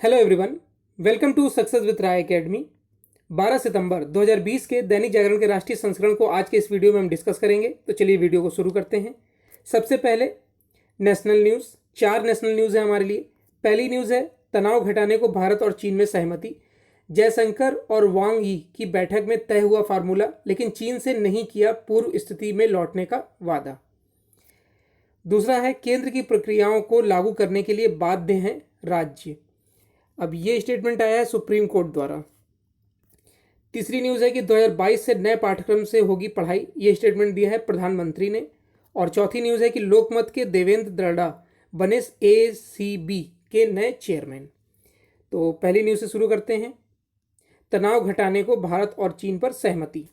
Hello everyone, welcome to success with Rai academy. 12 सितंबर 2020 के दैनिक जागरण के राष्ट्रीय संस्करण को आज के इस वीडियो में हम डिस्कस करेंगे। तो चलिए वीडियो को शुरू करते हैं। सबसे पहले नेशनल न्यूज़, 4 नेशनल न्यूज़ है हमारे लिए। पहली न्यूज़ है तनाव घटाने को भारत और चीन में सहमति। जयशंकर और वांग यी की बैठक में तय हुआ फार्मूला, लेकिन चीन से नहीं किया पूर्व स्थिति में लौटने का वादा। दूसरा है केंद्र की प्रक्रियाओं को लागू करने के लिए बाध्य हैं राज्य। अब ये स्टेटमेंट आया है सुप्रीम कोर्ट द्वारा। तीसरी न्यूज़ है कि 2022 से नए पाठ्यक्रम से होगी पढ़ाई, ये स्टेटमेंट दिया है प्रधानमंत्री ने। और चौथी न्यूज़ है कि लोकमत के देवेंद्र दर्डा बने एसीबी के नए चेयरमैन। तो पहली न्यूज़ से शुरू करते हैं। तनाव घटाने को भारत और चीन पर सहमति।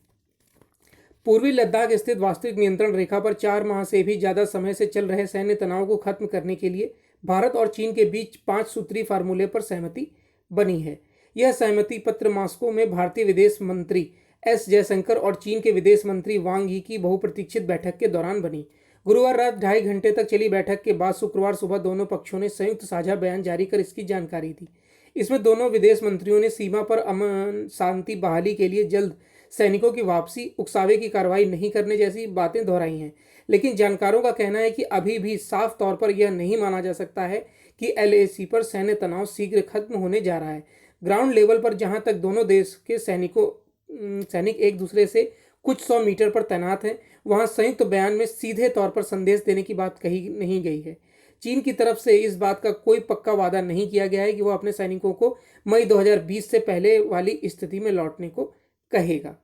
पूर्वी लद्दाख स्थित वास्तविक नियंत्रण रेखा पर 4 माह से भी ज्यादा समय से चल रहे सैन्य तनाव को खत्म करने के लिए भारत और चीन के बीच 5 सूत्री फार्मूले पर सहमति बनी है। यह सहमति पत्र मॉस्को में भारतीय विदेश मंत्री एस जयशंकर और चीन के विदेश मंत्री वांग यी की बहुप्रतीक्षित बैठक के दौरान बनी। गुरुवार रात 2.5 घंटे तक चली बैठक के बाद शुक्रवार सुबह दोनों पक्षों ने संयुक्त साझा बयान जारी कर इसकी जानकारी दी। इसमें दोनों विदेश मंत्रियों ने सीमा पर अमन शांति बहाली के लिए जल्द सैनिकों की वापसी, उकसावे की कार्रवाई नहीं करने जैसी बातें दोहराई हैं। लेकिन जानकारों का कहना है कि अभी भी साफ तौर पर यह नहीं माना जा सकता है कि एलएसी पर सैन्य तनाव शीघ्र खत्म होने जा रहा है। ग्राउंड लेवल पर जहां तक दोनों देश के सैनिक एक दूसरे से कुछ 100 मीटर पर तैनात हैं, वहां संयुक्त बयान में सीधे तौर पर संदेश देने की बात कही नहीं गई है। चीन की तरफ से इस बात का कोई पक्का वादा नहीं किया गया है कि वह अपने सैनिकों को मई 2020 से पहले वाली स्थिति में लौटने को कहेगा।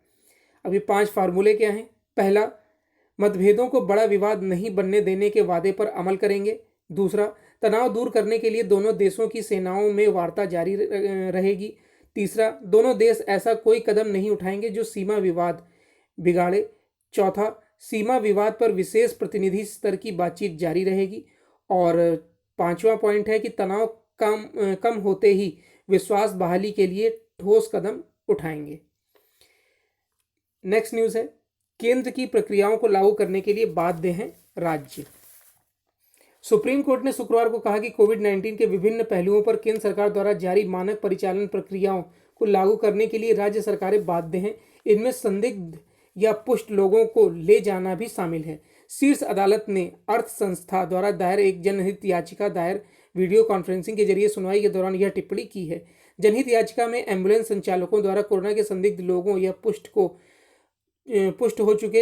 अभी 5 फार्मूले क्या हैं। पहला, मतभेदों को बड़ा विवाद नहीं बनने देने के वादे पर अमल करेंगे। दूसरा, तनाव दूर करने के लिए दोनों देशों की सेनाओं में वार्ता जारी रहेगी। तीसरा, दोनों देश ऐसा कोई कदम नहीं उठाएंगे जो सीमा विवाद बिगाड़े। चौथा, सीमा विवाद पर विशेष प्रतिनिधि स्तर की बातचीत जारी रहेगी। और 5वां पॉइंट है कि तनाव कम होते ही विश्वास बहाली के लिए ठोस कदम उठाएंगे। नेक्स्ट न्यूज़ है केंद्र की प्रक्रियाओं को लागू करने के लिए बाध्य हैं राज्य। सुप्रीम कोर्ट ने शुक्रवार को कहा कि कोविड-19 के विभिन्न पहलुओं पर केंद्र सरकार द्वारा जारी मानक परिचालन प्रक्रियाओं को लागू करने के लिए राज्य सरकारें बाध्य हैं। इनमें संदिग्ध या पुष्ट लोगों को ले जाना भी शामिल है। शीर्ष अदालत ने अर्थ संस्था द्वारा दायर एक जनहित याचिका दायर वीडियो कॉन्फ्रेंसिंग के जरिए सुनवाई के दौरान यह टिप्पणी की है। जनहित याचिका में एम्बुलेंस संचालकों द्वारा कोरोना के संदिग्ध लोगों या पुष्ट हो चुके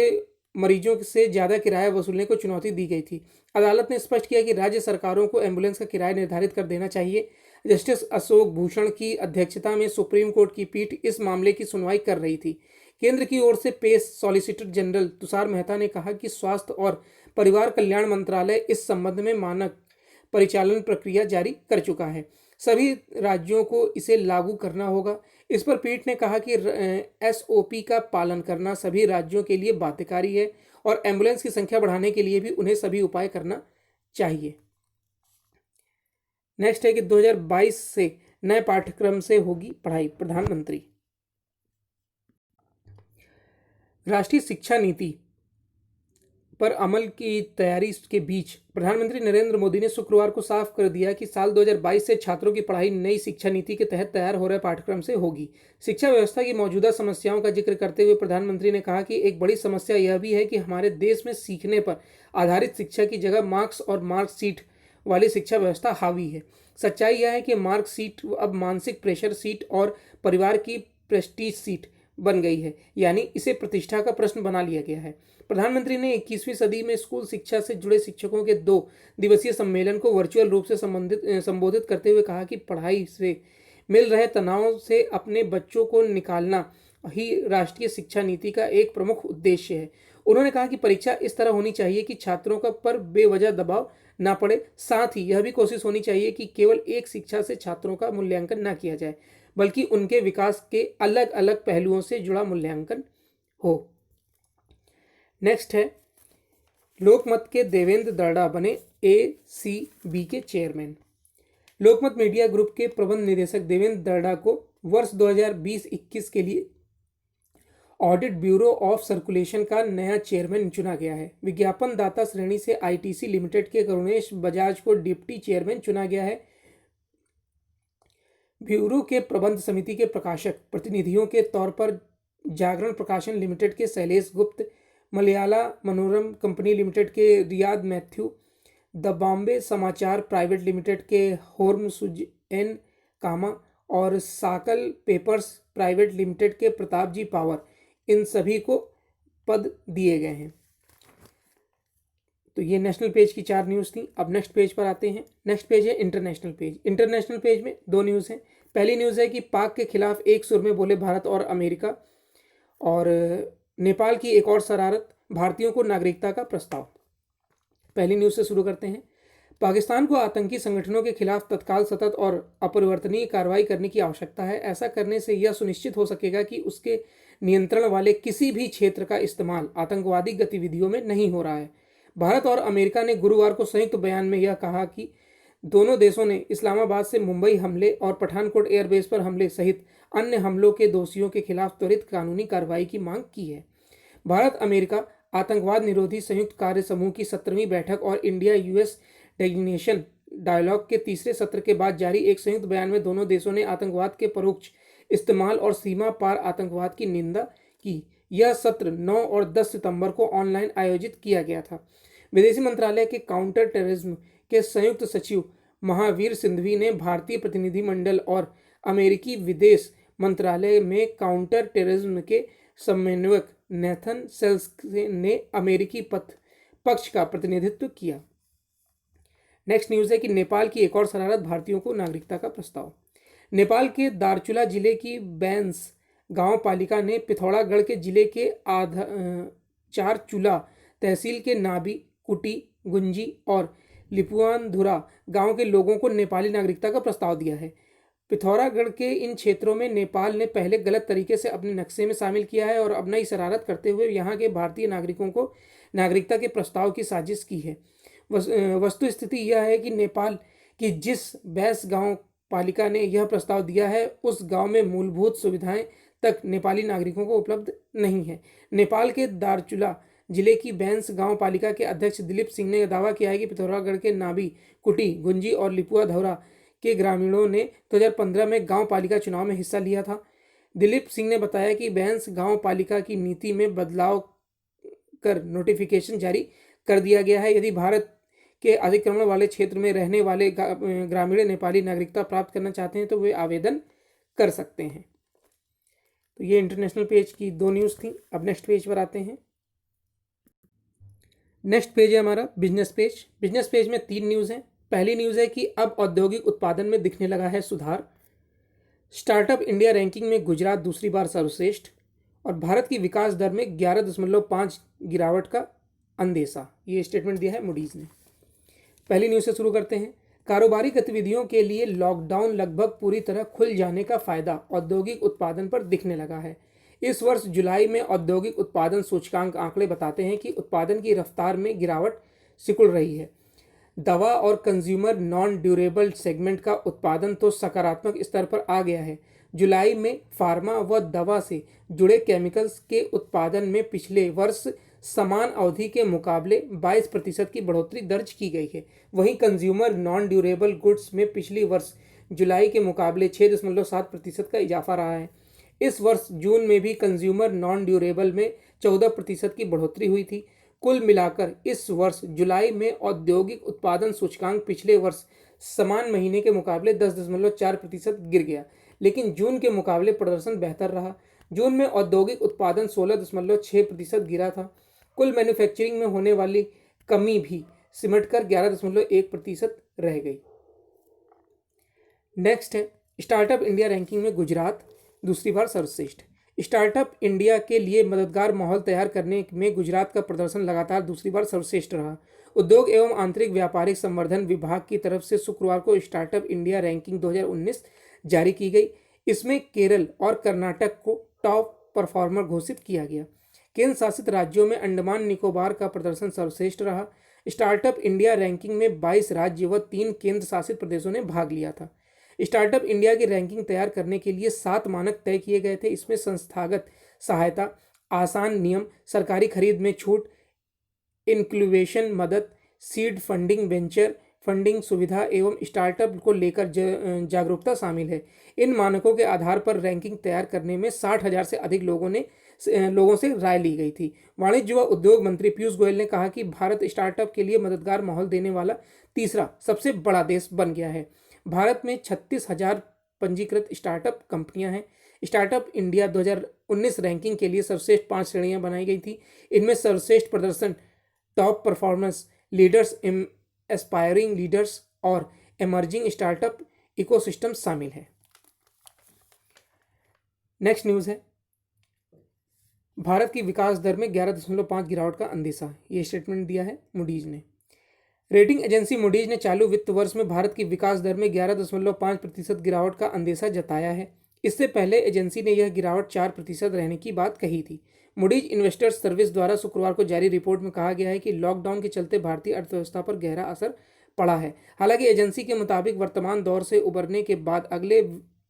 मरीजों से ज़्यादा किराया वसूलने को चुनौती दी गई थी। अदालत ने स्पष्ट किया कि राज्य सरकारों को एम्बुलेंस का किराया निर्धारित कर देना चाहिए। जस्टिस अशोक भूषण की अध्यक्षता में सुप्रीम कोर्ट की पीठ इस मामले की सुनवाई कर रही थी। केंद्र की ओर से पेश सॉलिसिटर जनरल तुषार मेहता ने कहा कि स्वास्थ्य और परिवार कल्याण मंत्रालय इस संबंध में मानक परिचालन प्रक्रिया जारी कर चुका है। सभी राज्यों को इसे लागू करना होगा। इस पर पीठ ने कहा कि एसओपी का पालन करना सभी राज्यों के लिए बाध्यकारी है और एम्बुलेंस की संख्या बढ़ाने के लिए भी उन्हें सभी उपाय करना चाहिए। नेक्स्ट है कि 2022 से नए पाठ्यक्रम से होगी पढ़ाई, प्रधानमंत्री। राष्ट्रीय शिक्षा नीति पर अमल की तैयारी के बीच प्रधानमंत्री नरेंद्र मोदी ने शुक्रवार को साफ कर दिया कि साल 2022 से छात्रों की पढ़ाई नई शिक्षा नीति के तहत तैयार हो रहे पाठ्यक्रम से होगी। शिक्षा व्यवस्था की मौजूदा समस्याओं का जिक्र करते हुए प्रधानमंत्री ने कहा कि एक बड़ी समस्या यह भी है कि हमारे देश में सीखने पर आधारित शिक्षा की जगह मार्क्स और मार्कशीट वाली शिक्षा व्यवस्था हावी है। सच्चाई यह है कि मार्कशीट अब मानसिक प्रेशर सीट और परिवार की प्रेस्टीज सीट बन गई है, यानी इसे प्रतिष्ठा का प्रश्न बना लिया गया है। प्रधानमंत्री ने 21वीं सदी में स्कूल शिक्षा से जुड़े शिक्षकों के 2 दिवसीय सम्मेलन को वर्चुअल रूप से संबोधित करते हुए कहा कि पढ़ाई से मिल रहे तनाव से अपने बच्चों को निकालना ही राष्ट्रीय शिक्षा नीति का एक प्रमुख उद्देश्य है। उन्होंने कहा कि परीक्षा इस तरह होनी चाहिए कि छात्रों का पर बेवजह दबाव ना पड़े। साथ ही यह भी कोशिश होनी चाहिए कि केवल एक शिक्षा से छात्रों का मूल्यांकन ना किया जाए, बल्कि उनके विकास के अलग अलग पहलुओं से जुड़ा मूल्यांकन हो। नेक्स्ट है लोकमत के देवेंद्र दर्डा बने एसीबी के चेयरमैन। लोकमत मीडिया ग्रुप के प्रबंध निदेशक देवेंद्र दर्डा को वर्ष 2020-21 के लिए ऑडिट ब्यूरो ऑफ सर्कुलेशन का नया चेयरमैन चुना गया है। विज्ञापन दाता श्रेणी से आईटीसी लिमिटेड के करुणेश बजाज को डिप्टी चेयरमैन चुना गया है। ब्यूरो के प्रबंध समिति के प्रकाशक प्रतिनिधियों के तौर पर जागरण प्रकाशन लिमिटेड के शैलेश गुप्त, मलयाला मनोरम कंपनी लिमिटेड के रियाद मैथ्यू, द बॉम्बे समाचार प्राइवेट लिमिटेड के होर्मसुज एन कामा और साकल पेपर्स प्राइवेट लिमिटेड के प्रताप जी पावर, इन सभी को पद दिए गए हैं। तो ये नेशनल पेज की 4 न्यूज़ थी। अब नेक्स्ट पेज पर आते हैं। नेक्स्ट पेज है इंटरनेशनल पेज। इंटरनेशनल पेज में 2 न्यूज़ हैं। पहली न्यूज़ है कि पाक के खिलाफ एक सुर में बोले भारत और अमेरिका। और नेपाल की एक और शरारत, भारतीयों को नागरिकता का प्रस्ताव। पहली न्यूज़ से शुरू करते हैं। पाकिस्तान को आतंकी संगठनों के खिलाफ तत्काल, सतत और अपरिवर्तनीय कार्रवाई करने की आवश्यकता है। ऐसा करने से यह सुनिश्चित हो सकेगा कि उसके नियंत्रण वाले किसी भी क्षेत्र का इस्तेमाल आतंकवादी गतिविधियों में नहीं हो रहा है। भारत और अमेरिका ने गुरुवार को संयुक्त बयान में यह कहा कि दोनों देशों ने इस्लामाबाद से मुंबई हमले और पठानकोट एयरबेस पर हमले सहित अन्य हमलों के दोषियों के खिलाफ त्वरित कानूनी कार्रवाई की मांग की है। भारत अमेरिका आतंकवाद निरोधी संयुक्त कार्य समूह की 17वीं बैठक और इंडिया यूएस डेजिग्नेशन डायलॉग के तीसरे सत्र के बाद जारी एक संयुक्त बयान में दोनों देशों ने आतंकवाद के परोक्ष इस्तेमाल और सीमा पार आतंकवाद की निंदा की। यह सत्र 9 और 10 सितंबर को ऑनलाइन आयोजित किया गया था। विदेश मंत्रालय के काउंटर टेररिज्म के संयुक्त सचिव महावीर सिंघवी ने भारतीय प्रतिनिधिमंडल और अमेरिकी विदेश मंत्रालय में काउंटर टेररिज्म के समन्वयक नेथन सेल्स ने अमेरिकी पक्ष का प्रतिनिधित्व किया। नेक्स्ट न्यूज़ है कि नेपाल की एक और शरारत, भारतीयों को नागरिकता का प्रस्ताव। नेपाल के दार्चुला जिले की बैंस गांव पालिका ने पिथौरागढ़ के जिले के चारचूला तहसील के नाबी, कुटी, गुंजी और लिपुआनधुरा गांव के लोगों को नेपाली नागरिकता का प्रस्ताव दिया है। पिथौरागढ़ के इन क्षेत्रों में नेपाल ने पहले गलत तरीके से अपने नक्शे में शामिल किया है और अब नई शरारत करते हुए यहाँ के भारतीय नागरिकों को नागरिकता के प्रस्ताव की साजिश की है। वस्तु स्थिति यह है कि नेपाल की जिस बैस गांव पालिका ने यह प्रस्ताव दिया है उस गांव में मूलभूत सुविधाएं तक नेपाली नागरिकों को उपलब्ध नहीं है। नेपाल के दार्चुला जिले की बैंस गांव पालिका के अध्यक्ष दिलीप सिंह ने दावा किया है कि पिथौरागढ़ के नाबी, कुटी, गुंजी और लिपुआधौरा के ग्रामीणों ने 2015 में गांव पालिका चुनाव में हिस्सा लिया था। दिलीप सिंह ने बताया कि बैंस गांव पालिका की नीति में बदलाव कर नोटिफिकेशन जारी कर दिया गया है। यदि भारत के अतिक्रमण वाले क्षेत्र में रहने वाले ग्रामीण नेपाली नागरिकता प्राप्त करना चाहते हैं तो वे आवेदन कर सकते हैं। तो ये इंटरनेशनल पेज की 2 न्यूज़ थी। अब नेक्स्ट पेज पर आते हैं। नेक्स्ट पेज है हमारा बिजनेस पेज। बिजनेस पेज में 3 न्यूज़ हैं। पहली न्यूज़ है कि अब औद्योगिक उत्पादन में दिखने लगा है सुधार। स्टार्टअप इंडिया रैंकिंग में गुजरात दूसरी बार सर्वश्रेष्ठ और भारत की विकास दर में 11.5 गिरावट का अंदेशा। ये स्टेटमेंट दिया है मूडीज ने। पहली न्यूज़ से शुरू करते हैं। कारोबारी गतिविधियों के लिए लॉकडाउन लगभग पूरी तरह खुल जाने का फायदा औद्योगिक उत्पादन पर दिखने लगा है। इस वर्ष जुलाई में औद्योगिक उत्पादन सूचकांक आंकड़े बताते हैं कि उत्पादन की रफ्तार में गिरावट सिकुड़ रही है। दवा और कंज्यूमर नॉन ड्यूरेबल सेगमेंट का उत्पादन तो सकारात्मक स्तर पर आ गया है। जुलाई में फार्मा व दवा से जुड़े केमिकल्स के उत्पादन में पिछले वर्ष समान अवधि के मुकाबले 22% की बढ़ोतरी दर्ज की गई है। वहीं कंज्यूमर नॉन ड्यूरेबल गुड्स में पिछली वर्ष जुलाई के मुकाबले 6.7% का इजाफा रहा है। इस वर्ष जून में भी कंज्यूमर नॉन ड्यूरेबल में 14% की बढ़ोतरी हुई थी। कुल मिलाकर इस वर्ष जुलाई में औद्योगिक उत्पादन सूचकांक पिछले वर्ष समान महीने के मुकाबले 10.4% गिर गया, लेकिन जून के मुकाबले प्रदर्शन बेहतर रहा। जून में औद्योगिक उत्पादन 16.6% गिरा था। कुल मैन्युफैक्चरिंग में होने वाली कमी भी सिमटकर 11.1% रह गई। नेक्स्ट है स्टार्टअप इंडिया रैंकिंग में गुजरात दूसरी बार सर्वश्रेष्ठ। स्टार्टअप इंडिया के लिए मददगार माहौल तैयार करने में गुजरात का प्रदर्शन लगातार दूसरी बार सर्वश्रेष्ठ रहा। उद्योग एवं आंतरिक व्यापारिक संवर्धन विभाग की तरफ से शुक्रवार को स्टार्टअप इंडिया रैंकिंग 2019 जारी की गई। इसमें केरल और कर्नाटक को टॉप परफॉर्मर घोषित किया गया। केंद्र शासित राज्यों में अंडमान निकोबार का प्रदर्शन सर्वश्रेष्ठ रहा। स्टार्टअप इंडिया रैंकिंग में 22 राज्य व 3 केंद्र शासित प्रदेशों ने भाग लिया था। स्टार्टअप इंडिया की रैंकिंग तैयार करने के लिए 7 मानक तय किए गए थे। इसमें संस्थागत सहायता, आसान नियम, सरकारी खरीद में छूट, इंक्यूबेशन मदद, सीड फंडिंग, वेंचर फंडिंग सुविधा एवं स्टार्टअप को लेकर जागरूकता शामिल है। इन मानकों के आधार पर रैंकिंग तैयार करने में 60,000 से अधिक लोगों से राय ली गई थी। वाणिज्य व उद्योग मंत्री पीयूष गोयल ने कहा कि भारत स्टार्टअप के लिए मददगार माहौल देने वाला तीसरा सबसे बड़ा देश बन गया है। भारत में 36,000 पंजीकृत स्टार्टअप कंपनियां हैं। स्टार्टअप इंडिया 2019 रैंकिंग के लिए सर्वश्रेष्ठ 5 श्रेणियां बनाई गई थी। इनमें सर्वश्रेष्ठ प्रदर्शन, top performance, leaders, aspiring leaders और इमर्जिंग स्टार्टअप इकोसिस्टम शामिल है। नेक्स्ट न्यूज़ है, भारत की विकास दर में 11.5 गिरावट का अंदेशा। ये स्टेटमेंट दिया है मूडीज ने। रेटिंग एजेंसी मूडीज ने चालू वित्त वर्ष में भारत की विकास दर में 11.5% गिरावट का अंदेशा जताया है। इससे पहले एजेंसी ने यह गिरावट 4% रहने की बात कही थी। मूडीज इन्वेस्टर्स सर्विस द्वारा शुक्रवार को जारी रिपोर्ट में कहा गया है कि लॉकडाउन के चलते भारतीय अर्थव्यवस्था पर गहरा असर पड़ा है। हालांकि एजेंसी के मुताबिक वर्तमान दौर से उबरने के बाद अगले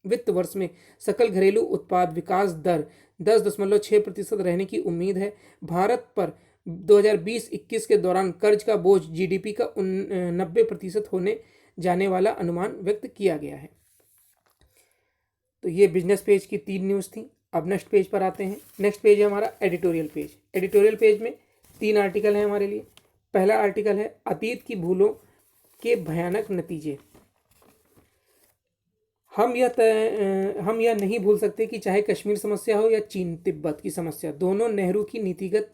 वित्त वर्ष में सकल घरेलू उत्पाद विकास दर 10.6% रहने की उम्मीद है। भारत पर 2020-21 के दौरान कर्ज का बोझ जीडीपी का 90% होने जाने वाला अनुमान व्यक्त किया गया है। तो ये बिजनेस पेज की 3 न्यूज़ थी। अब नेक्स्ट पेज पर आते हैं। नेक्स्ट पेज है हमारा एडिटोरियल पेज। एडिटोरियल पेज में 3 आर्टिकल हैं हमारे लिए। पहला आर्टिकल है अतीत की भूलों के भयानक नतीजे। हम यह नहीं भूल सकते कि चाहे कश्मीर समस्या हो या चीन तिब्बत की समस्या, दोनों नेहरू की नीतिगत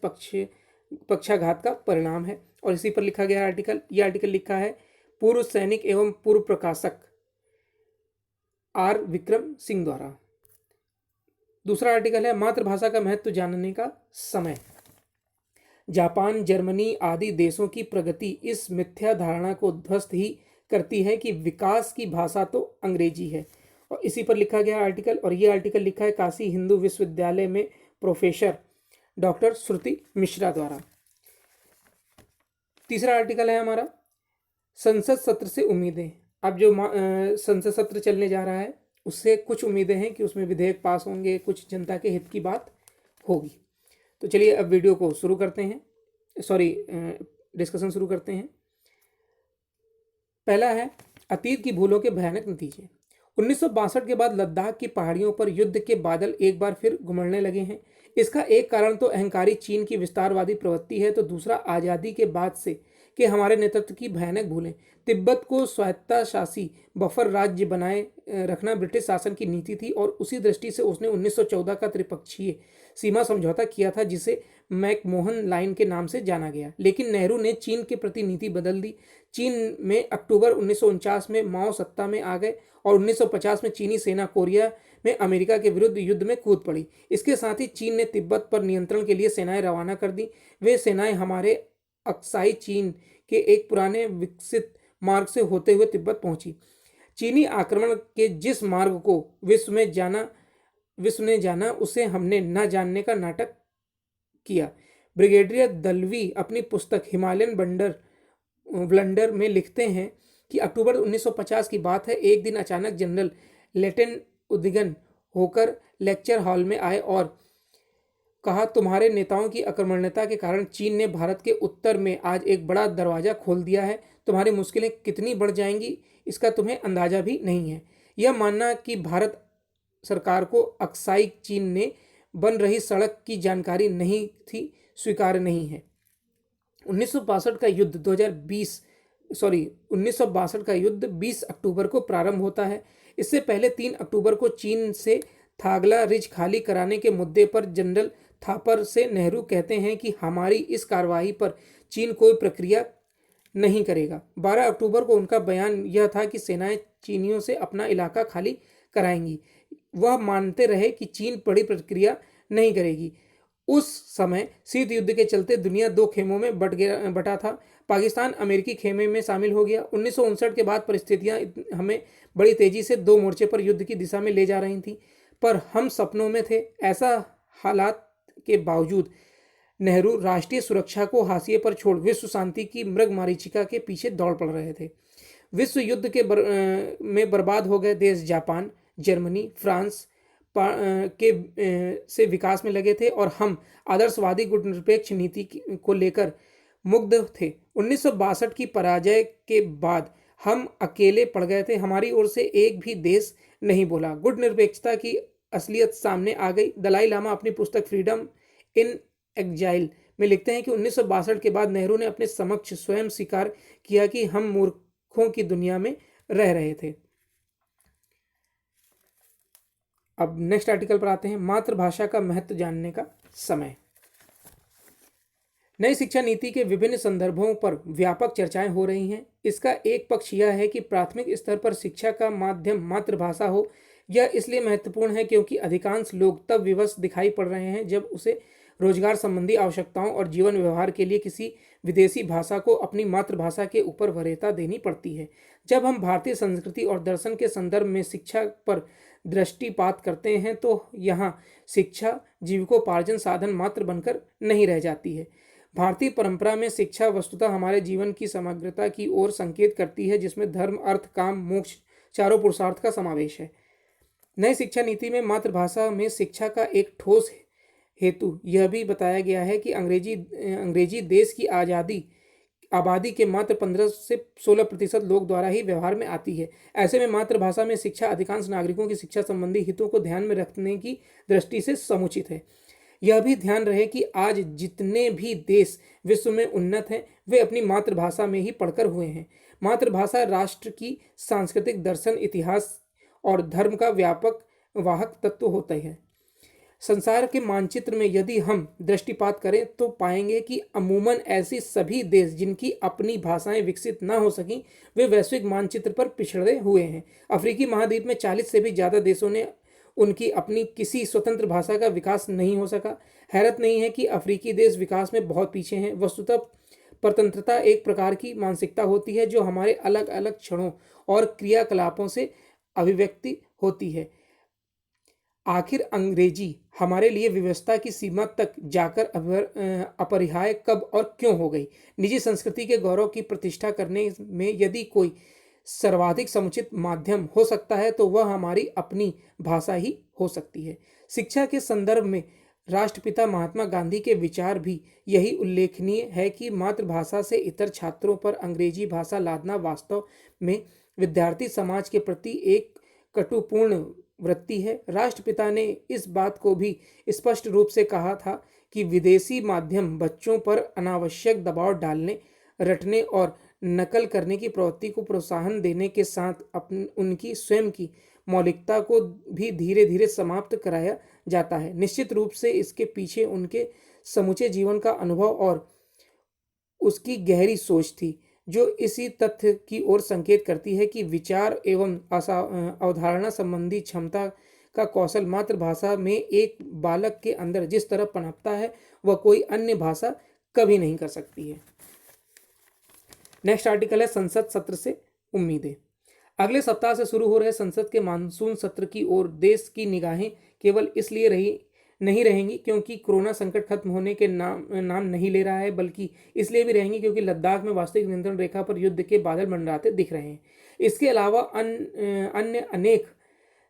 पक्षाघात का परिणाम है। और इसी पर लिखा गया आर्टिकल, यह आर्टिकल लिखा है पूर्व सैनिक एवं पूर्व प्रकाशक आर विक्रम सिंह द्वारा। दूसरा आर्टिकल है मातृभाषा का महत्व जानने का समय। जापान, जर्मनी आदि देशों की प्रगति इस मिथ्या धारणा को ध्वस्त ही करती है कि विकास की भाषा तो अंग्रेजी है। और इसी पर लिखा गया आर्टिकल, और ये आर्टिकल लिखा है काशी हिंदू विश्वविद्यालय में प्रोफेसर डॉक्टर श्रुति मिश्रा द्वारा। तीसरा आर्टिकल है हमारा संसद सत्र से उम्मीदें। अब जो संसद सत्र चलने जा रहा है उससे कुछ उम्मीदें हैं कि उसमें विधेयक पास होंगे, कुछ जनता के हित की बात होगी। तो चलिए अब वीडियो को शुरू करते हैं, डिस्कशन शुरू करते हैं। पहला है अतीत की भूलों के भयानक नतीजे। 1962 के बाद लद्दाख की पहाड़ियों पर युद्ध के बादल एक बार फिर घुमड़ने लगे हैं। इसका एक कारण तो अहंकारी चीन की विस्तारवादी प्रवृत्ति है, तो दूसरा आज़ादी के बाद से कि हमारे नेतृत्व की भयानक भूलें। तिब्बत को स्वायत्ता शासी बफर राज्य बनाए रखना ब्रिटिश शासन की नीति थी और उसी दृष्टि से उसने 1914 का त्रिपक्षीय सीमा समझौता किया था, जिसे मैकमोहन लाइन के नाम से जाना गया। लेकिन नेहरू ने चीन के प्रति नीति बदल दी। चीन में अक्टूबर 1949 में माओ सत्ता में आ गए और 1950 में चीनी सेना कोरिया में अमेरिका के विरुद्ध युद्ध में कूद पड़ी। इसके साथ ही चीन ने तिब्बत पर नियंत्रण के लिए सेनाएं रवाना कर दी। वे सेनाएं हमारे अक्साई चीन के एक पुराने विकसित मार्ग से होते हुए तिब्बत पहुंची। चीनी आक्रमण के जिस मार्ग को विश्व ने जाना उसे हमने न जानने का नाटक किया। ब्रिगेडियर दलवी अपनी पुस्तक हिमालयन ब्लंडर में लिखते हैं कि अक्टूबर 1950 की बात है। एक दिन अचानक जनरल लेटेन उद्विग्न होकर लेक्चर हॉल में आए और कहा, तुम्हारे नेताओं की आक्रामकता के कारण चीन ने भारत के उत्तर में आज एक बड़ा दरवाजा खोल दिया है। तुम्हारी मुश्किलें कितनी बढ़ जाएंगी इसका तुम्हें अंदाजा भी नहीं है। यह मानना कि भारत सरकार को अक्साई चीन में बन रही सड़क की जानकारी नहीं थी स्वीकार्य नहीं है। 1962 का युद्ध 20 अक्टूबर को प्रारंभ होता है। इससे पहले 3 अक्टूबर को चीन से थागला रिज खाली कराने के मुद्दे पर जनरल थापर से नेहरू कहते हैं कि हमारी इस कार्रवाई पर चीन कोई प्रक्रिया नहीं करेगा। 12 अक्टूबर को उनका बयान यह था कि सेनाएं चीनियों से अपना इलाका खाली कराएंगी। वह मानते रहे कि चीन बड़ी प्रक्रिया नहीं करेगी। उस समय शीत युद्ध के चलते दुनिया 2 खेमों में बटा था। पाकिस्तान अमेरिकी खेमे में शामिल हो गया। 1959 के बाद परिस्थितियां हमें बड़ी तेजी से 2 मोर्चे पर युद्ध की दिशा में ले जा रही थीं, पर हम सपनों में थे। ऐसा हालात के बावजूद नेहरू राष्ट्रीय सुरक्षा को हाशिए पर छोड़ विश्व शांति की मृग मरीचिका के पीछे दौड़ पड़ रहे थे। विश्व युद्ध में बर्बाद हो गए देश जापान, जर्मनी, फ्रांस से विकास में लगे थे और हम आदर्शवादी गुटनिरपेक्ष नीति को लेकर मुग्ध थे। 1962 की पराजय के बाद हम अकेले पड़ गए थे, हमारी ओर से एक भी देश नहीं बोला। गुट निरपेक्षता की असलियत सामने आ गई। दलाई लामा अपनी पुस्तक फ्रीडम इन एग्जाइल में लिखते हैं कि 1962 के बाद नेहरू ने अपने समक्ष स्वयं स्वीकार किया कि हम मूर्खों की दुनिया में रह रहे थे। अब नेक्स्ट आर्टिकल पर आते हैं, मातृभाषा का महत्व जानने का समय। नई शिक्षा नीति के विभिन्न संदर्भों पर व्यापक चर्चाएं हो रही हैं। इसका एक पक्ष यह है कि प्राथमिक स्तर पर शिक्षा का माध्यम मातृभाषा हो। यह इसलिए महत्वपूर्ण है क्योंकि अधिकांश लोग तब विवश दिखाई पड़ रहे हैं जब उसे रोजगार संबंधी आवश्यकताओं और जीवन व्यवहार के लिए किसी विदेशी भाषा को अपनी मातृभाषा के ऊपर वरीयता देनी पड़ती है। जब हम भारतीय संस्कृति और दर्शन के संदर्भ में शिक्षा पर दृष्टिपात करते हैं तो यहाँ शिक्षा जीविकोपार्जन साधन मात्र बनकर नहीं रह जाती है। भारतीय परंपरा में शिक्षा वस्तुतः हमारे जीवन की समग्रता की ओर संकेत करती है, जिसमें धर्म, अर्थ, काम, मोक्ष चारों पुरुषार्थ का समावेश है। नई शिक्षा नीति में मातृभाषा में शिक्षा का एक ठोस हेतु यह भी बताया गया है कि अंग्रेजी देश की आबादी के मात्र 15 से 16% लोग द्वारा ही व्यवहार में आती है। ऐसे में मातृभाषा में शिक्षा अधिकांश नागरिकों की शिक्षा संबंधी हितों को ध्यान में रखने की दृष्टि से समुचित है। यह भी ध्यान रहे कि आज जितने भी देश विश्व में उन्नत हैं वे अपनी मातृभाषा में ही पढ़कर हुए हैं। मातृभाषा राष्ट्र की सांस्कृतिक, दर्शन, इतिहास और धर्म का व्यापक वाहक तत्व होता है। संसार के मानचित्र में यदि हम दृष्टिपात करें तो पाएंगे कि अमूमन ऐसी सभी देश जिनकी अपनी भाषाएं विकसित न हो सकी वे वैश्विक मानचित्र पर पिछड़े हुए हैं। अफ्रीकी महाद्वीप में 40 से भी ज़्यादा देशों ने उनकी अपनी किसी स्वतंत्र भाषा का विकास नहीं हो सका। हैरत नहीं है कि अफ्रीकी देश विकास में बहुत पीछे हैं। वस्तुतः परतंत्रता एक प्रकार की मानसिकता होती है जो हमारे अलग अलग क्षणों और क्रियाकलापों से अभिव्यक्ति होती है। आखिर अंग्रेजी हमारे लिए व्यवस्था की सीमा तक जाकर अपरिहार्य कब और क्यों हो गई? निजी संस्कृति के गौरव की प्रतिष्ठा करने में यदि कोई सर्वाधिक समुचित माध्यम हो सकता है तो वह हमारी अपनी भाषा ही हो सकती है। शिक्षा के संदर्भ में राष्ट्रपिता महात्मा गांधी के विचार भी यही उल्लेखनीय है कि मातृभाषा से इतर छात्रों पर अंग्रेजी भाषा लादना वास्तव में विद्यार्थी समाज के प्रति एक कटुपूर्ण वृत्ति है। राष्ट्रपिता ने इस बात को भी स्पष्ट रूप से कहा था कि विदेशी माध्यम बच्चों पर अनावश्यक दबाव डालने, रटने और नकल करने की प्रवृत्ति को प्रोत्साहन देने के साथ उनकी स्वयं की मौलिकता को भी धीरे धीरे समाप्त कराया जाता है। निश्चित रूप से इसके पीछे उनके समूचे जीवन का अनुभव और उसकी गहरी सोच थी, जो इसी तथ्य की ओर संकेत करती है कि विचार एवं अवधारणा संबंधी क्षमता का कौशल मातृभाषा में एक बालक के अंदर जिस तरह पनपता है वह कोई अन्य भाषा कभी नहीं कर सकती है। नेक्स्ट आर्टिकल है, संसद सत्र से उम्मीदें। अगले सप्ताह से शुरू हो रहे संसद के मानसून सत्र की ओर देश की निगाहें केवल इसलिए नहीं रहेंगी क्योंकि कोरोना संकट खत्म होने के नाम नहीं ले रहा है, बल्कि इसलिए भी रहेंगी क्योंकि लद्दाख में वास्तविक नियंत्रण रेखा पर युद्ध के बादल मंडराते दिख रहे हैं। इसके अलावा अन्य अनेक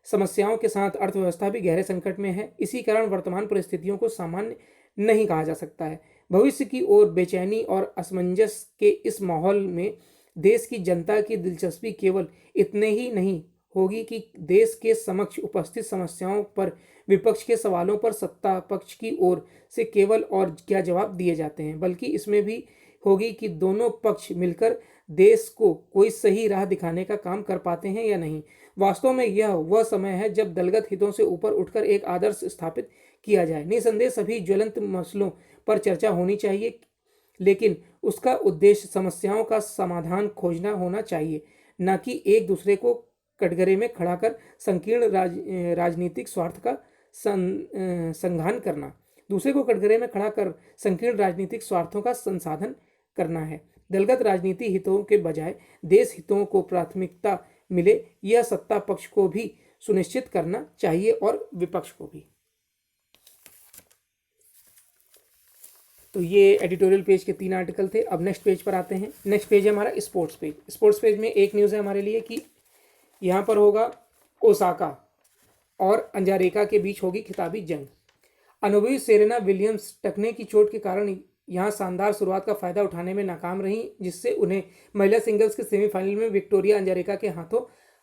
समस्याओं के साथ अर्थव्यवस्था भी गहरे संकट में है। इसी कारण वर्तमान परिस्थितियों को सामान्य नहीं कहा जा सकता है। भविष्य की ओर बेचैनी और असमंजस के इस माहौल में देश की जनता की दिलचस्पी केवल इतने ही नहीं होगी कि देश के समक्ष उपस्थित समस्याओं पर विपक्ष के सवालों पर सत्ता पक्ष की ओर से केवल और क्या जवाब दिए जाते हैं, बल्कि इसमें भी होगी कि दोनों पक्ष मिलकर देश को कोई सही राह दिखाने का काम कर पाते हैं या नहीं। वास्तव में यह वह समय है जब दलगत हितों से ऊपर उठकर एक आदर्श स्थापित किया जाए। निसंदेह सभी ज्वलंत मसलों पर चर्चा होनी चाहिए, लेकिन उसका उद्देश्य समस्याओं का समाधान खोजना होना चाहिए, न कि एक दूसरे को कटघरे में खड़ा कर संकीर्ण राजनीतिक स्वार्थ का संघान करना। दूसरे को कटघरे में खड़ा कर संकीर्ण राजनीतिक स्वार्थों का संसाधन करना है। दलगत राजनीति हितों के बजाय देश हितों को प्राथमिकता मिले, यह सत्ता पक्ष को भी सुनिश्चित करना चाहिए और विपक्ष को भी। तो ये एडिटोरियल पेज के 3 आर्टिकल थे। अब नेक्स्ट पेज पर आते हैं। नेक्स्ट पेज है हमारा स्पोर्ट्स पेज। स्पोर्ट्स पेज में एक न्यूज़ है हमारे लिए कि यहाँ पर होगा ओसाका और अंजारेका के बीच होगी खिताबी जंग। अनुभवी सेरेना विलियम्स टखने की चोट के कारण यहाँ शानदार शुरुआत का फायदा उठाने में नाकाम रहीं, जिससे उन्हें महिला सिंगल्स के सेमीफाइनल में विक्टोरिया अंजारेका के हाथों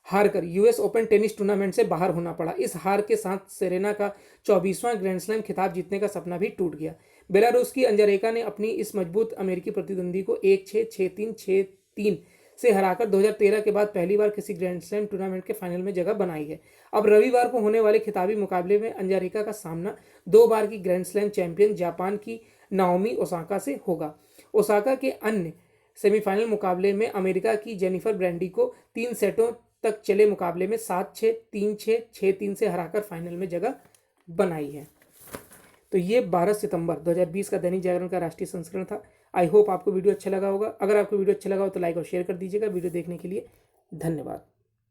हारकर यूएस ओपन टेनिस टूर्नामेंट से बाहर होना पड़ा। इस हार के साथ सेरेना का 24वां ग्रैंड स्लैम खिताब जीतने का सपना भी टूट गया। बेलारूस की अंजारेका ने अपनी इस मजबूत अमेरिकी प्रतिद्वंदी को 1-6, 6-3, 6-3 से हराकर 2013 के बाद पहली बार किसी ग्रैंड स्लैम टूर्नामेंट के फाइनल में जगह बनाई है। अब रविवार को होने वाले खिताबी मुकाबले में अंजारेका का सामना 2 बार की ग्रैंड स्लैम चैंपियन जापान की नाओमी ओसाका से होगा। ओसाका के अन्य सेमीफाइनल मुकाबले में अमेरिका की जेनिफर ब्रैंडी को 3 सेटों तक चले मुकाबले में 7-6, 3-6, 6-3 से हराकर फाइनल में जगह बनाई है। तो ये 12 सितंबर 2020 का दैनिक जागरण का राष्ट्रीय संस्करण था। आई होप आपको वीडियो अच्छा लगा होगा। अगर आपको वीडियो अच्छा लगा हो तो लाइक और शेयर कर दीजिएगा। वीडियो देखने के लिए धन्यवाद।